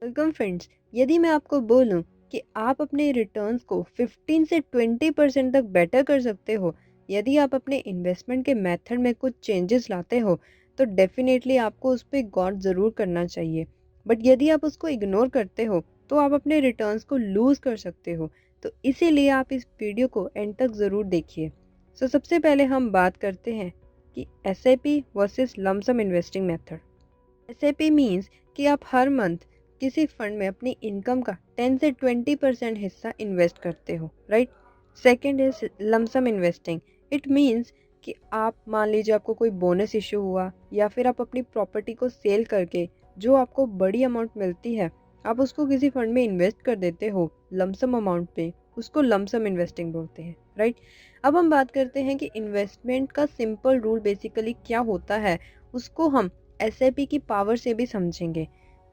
Welcome friends. यदि मैं आपको बोलूं कि आप अपने रिटर्न्स को 15 से 20% तक बेटर कर सकते हो, यदि आप अपने इन्वेस्टमेंट के मेथड में कुछ चेंजेस लाते हो, तो डेफिनेटली आपको उस पर गौर ज़रूर करना चाहिए। बट यदि आप उसको इग्नोर करते हो तो आप अपने रिटर्न्स को लूज़ कर सकते हो। तो इसीलिए आप इस वीडियो को एंड तक ज़रूर देखिए। सबसे पहले हम बात करते हैं कि SIP versus lump sum investing method. SIP means कि आप हर मंथ किसी फंड में अपनी इनकम का 10 से 20% हिस्सा इन्वेस्ट करते हो, right. Second is lump sum investing. It means कि आप मान लीजिए आपको कोई बोनस इशू हुआ या फिर आप अपनी प्रॉपर्टी को सेल करके जो आपको बड़ी अमाउंट मिलती है, आप उसको किसी फंड में इन्वेस्ट कर देते हो लमसम अमाउंट पे, उसको लमसम इन्वेस्टिंग बोलते हैं, राइट। अब हम बात करते हैं कि इन्वेस्टमेंट का सिंपल रूल बेसिकली क्या होता है, उसको हम एसआईपी की पावर से भी समझेंगे।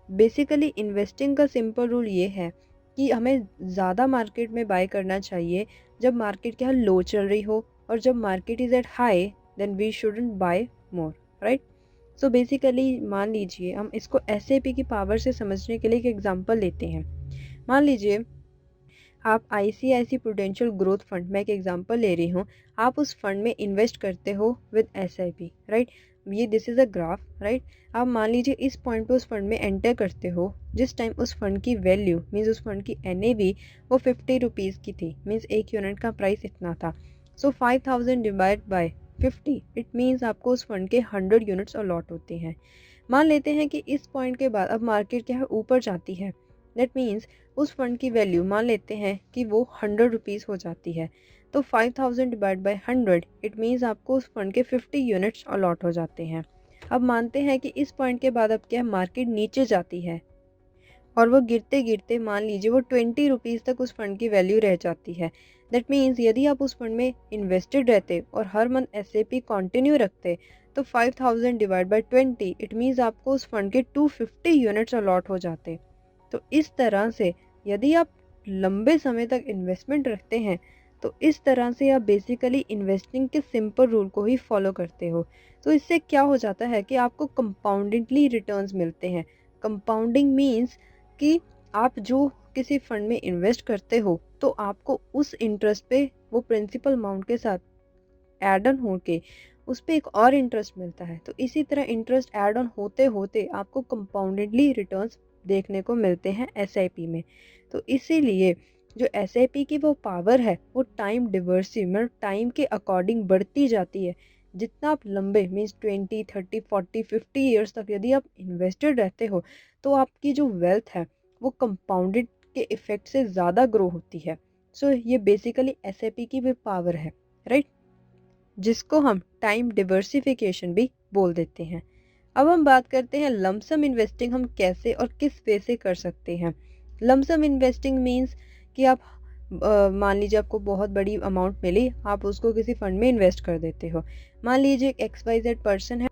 बेसिकली इन्वेस्टिंग का सिंपल रूल ये है कि हमें ज़्यादा मार्केट में बाय करना चाहिए जब मार्केट क्या लो चल रही हो, और जब market is at high then we shouldn't buy more, right. So basically मान लीजिए हम इसको एसआईपी की पावर से समझने के लिए एक एग्जांपल लेते हैं। मान लीजिए आप आईसीआईसी प्रूडेंशियल ग्रोथ फंड, मैं एक एग्जांपल ले रही हूँ, आप उस फंड में इन्वेस्ट करते हो विद एसआईपी, राइट। ये this is a graph, right. आप मान लीजिए इस पॉइंट पे उस फंड में एंटर करते हो जिस टाइम उस फंड की वैल्यू मीन्स उस फंड की एनएवी वो 50 रुपीज़ की थी, मीन्स एक यूनिट का प्राइस इतना था। सो 5000 डिवाइड बाय 50, इट मीन्स आपको उस फंड के 100 यूनिट्स अलॉट होते हैं। मान लेते हैं कि इस पॉइंट के बाद अब मार्केट क्या है, ऊपर जाती है। दैट मीन्स उस फंड की वैल्यू मान लेते हैं कि वो 100 रुपीज़ हो जाती है। तो 5000 डिवाइड बाई 100, इट मीन्स आपको उस फंड के 50 यूनिट्स अलॉट हो जाते हैं। अब मानते हैं कि इस पॉइंट के बाद अब क्या मार्केट नीचे जाती है और वो गिरते गिरते मान लीजिए वो 20 रुपीज़ तक उस फंड की वैल्यू रह जाती है। दैट मीन्स यदि आप उस फंड में इन्वेस्टेड रहते और हर मंथ एसआईपी कंटिन्यू रखते, तो 5000 डिवाइड बाई 20, इट मीन्स आपको उस फंड के 250 यूनिट्स अलॉट हो जाते। तो इस तरह से यदि आप लंबे समय तक इन्वेस्टमेंट रखते हैं, तो इस तरह से आप बेसिकली इन्वेस्टिंग के सिंपल रूल को ही फॉलो करते हो। तो इससे क्या हो जाता है कि आपको कंपाउंडेडली रिटर्न्स मिलते हैं। कंपाउंडिंग मीन्स कि आप जो किसी फंड में इन्वेस्ट करते हो तो आपको उस इंटरेस्ट पे वो प्रिंसिपल अमाउंट के साथ ऐड ऑन होके उस पे एक और इंटरेस्ट मिलता है। तो इसी तरह इंटरेस्ट ऐड ऑन होते होते आपको कंपाउंडेडली रिटर्न्स देखने को मिलते हैं एसआईपी में। तो इसीलिए जो एसआईपी की वो पावर है वो टाइम डिवर्सिव मतलब टाइम के अकॉर्डिंग बढ़ती जाती है। जितना आप लंबे मीन्स 20 30 40 50 ईयर्स तक यदि आप इन्वेस्टेड रहते हो, तो आपकी जो वेल्थ है वो कंपाउंडेड के इफेक्ट से ज़्यादा ग्रो होती है। सो ये बेसिकली एसआईपी की भी पावर है, राइट, जिसको हम टाइम डिवर्सिफिकेशन भी बोल देते हैं। अब हम बात करते हैं लमसम इन्वेस्टिंग हम कैसे और किस वे से कर सकते हैं। लमसम इन्वेस्टिंग मीन्स कि आप मान लीजिए आपको बहुत बड़ी अमाउंट मिली, आप उसको किसी फंड में इन्वेस्ट कर देते हो। मान लीजिए एक XYZ पर्सन है,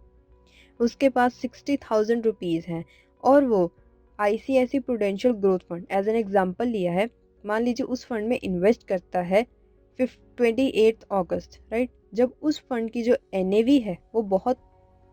उसके पास 60,000 रुपीज़ हैं और वो ICICI Prudential growth fund as an example लिया है। मान लीजिए उस फंड में इन्वेस्ट करता है 28 अगस्त, राइट, जब उस फंड की जो एनएवी है वो बहुत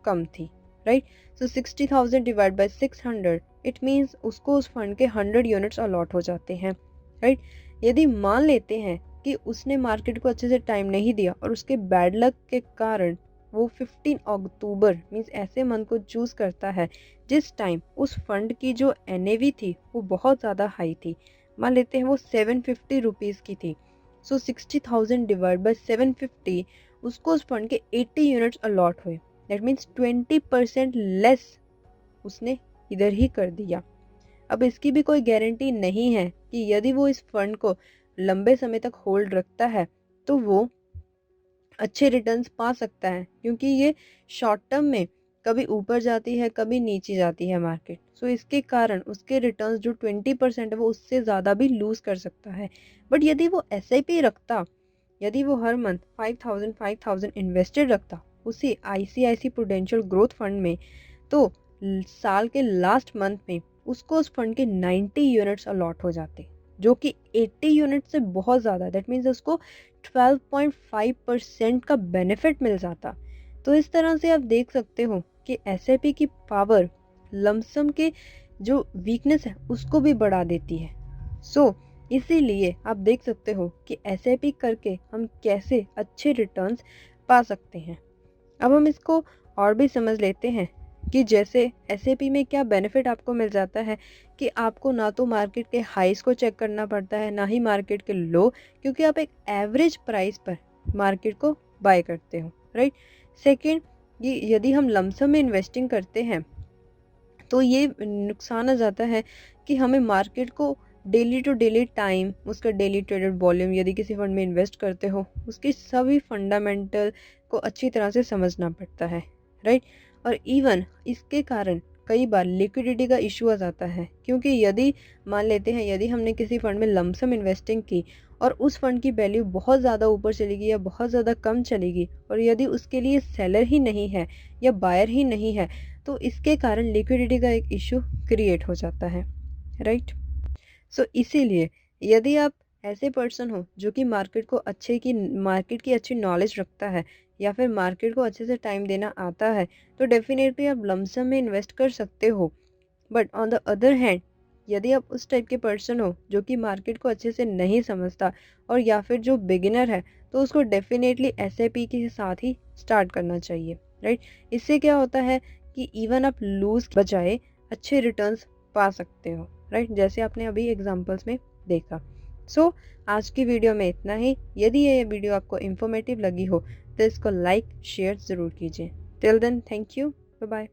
कम थी, right. So 60,000 divide by 600, it means उसको उस फंड के 100 यूनिट्स अलॉट हो जाते हैं, राइट। यदि मान लेते हैं कि उसने मार्केट को अच्छे से टाइम नहीं दिया और उसके बैड लक के कारण वो 15 अक्टूबर मीन्स ऐसे मंथ को चूज़ करता है जिस टाइम उस फंड की जो एनएवी थी वो बहुत ज़्यादा हाई थी। मान लेते हैं वो 750 रुपीज़ की थी। सो 60,000 डिवाइड बाई 750, उसको उस फंड के 80 यूनिट्स अलॉट हुए। दैट मीन्स 20% लेस उसने इधर ही कर दिया। अब इसकी भी कोई गारंटी नहीं है कि यदि वो इस फंड को लंबे समय तक होल्ड रखता है तो वो अच्छे रिटर्न्स पा सकता है, क्योंकि ये शॉर्ट टर्म में कभी ऊपर जाती है कभी नीचे जाती है मार्केट। सो इसके कारण उसके रिटर्न्स जो 20% है वो उससे ज़्यादा भी लूज़ कर सकता है। बट यदि वो एसआईपी रखता, यदि वो हर मंथ 5000 इन्वेस्टेड रखता उसी आईसीआईसी प्रूडेंशियल ग्रोथ फंड में, तो साल के लास्ट मंथ में उसको उस फंड के 90 यूनिट्स अलॉट हो जाते, जो कि 80 यूनिट से बहुत ज़्यादा। दैट मीन्स उसको 12.5% का बेनिफिट मिल जाता। तो इस तरह से आप देख सकते हो कि एसआईपी की पावर लमसम के जो वीकनेस है उसको भी बढ़ा देती है। सो इसीलिए आप देख सकते हो कि एसआईपी करके हम कैसे अच्छे रिटर्न्स पा सकते हैं। अब हम इसको और भी समझ लेते हैं कि जैसे एसआईपी में क्या बेनिफिट आपको मिल जाता है कि आपको ना तो मार्केट के हाईस को चेक करना पड़ता है, ना ही मार्केट के लो, क्योंकि आप एक एवरेज प्राइस पर मार्केट को बाय करते हो, राइट। सेकंड, ये यदि हम लमसम में इन्वेस्टिंग करते हैं तो ये नुकसान आ जाता है कि हमें मार्केट को डेली टू डेली टाइम, उसका डेली ट्रेडेड वॉल्यूम, यदि किसी फंड में इन्वेस्ट करते हो उसकी सभी फंडामेंटल को अच्छी तरह से समझना पड़ता है, राइट। और इवन इसके कारण कई बार लिक्विडिटी का इशू आ जाता है, क्योंकि यदि मान लेते हैं यदि हमने किसी फंड में लमसम इन्वेस्टिंग की और उस फंड की वैल्यू बहुत ज़्यादा ऊपर चलेगी या बहुत ज़्यादा कम चलेगी, और यदि उसके लिए सेलर ही नहीं है या बायर ही नहीं है, तो इसके कारण लिक्विडिटी का एक इशू क्रिएट हो जाता है, राइट। सो इसीलिए यदि आप ऐसे पर्सन हो जो कि मार्केट की अच्छी नॉलेज रखता है या फिर मार्केट को अच्छे से टाइम देना आता है, तो डेफिनेटली आप लमसम में इन्वेस्ट कर सकते हो। But on the other hand, यदि आप उस टाइप के पर्सन हो जो कि मार्केट को अच्छे से नहीं समझता और या फिर जो बिगिनर है, तो उसको डेफिनेटली एसआईपी के साथ ही स्टार्ट करना चाहिए, राइट। इससे क्या होता है कि इवन आप लूज बजाय अच्छे रिटर्न्स पा सकते हो, राइट, जैसे आपने अभी एग्जांपल्स में देखा। सो आज की वीडियो में इतना ही। यदि ये वीडियो आपको इन्फॉर्मेटिव लगी हो तो इसको लाइक शेयर ज़रूर कीजिए। Till then, thank you, bye bye.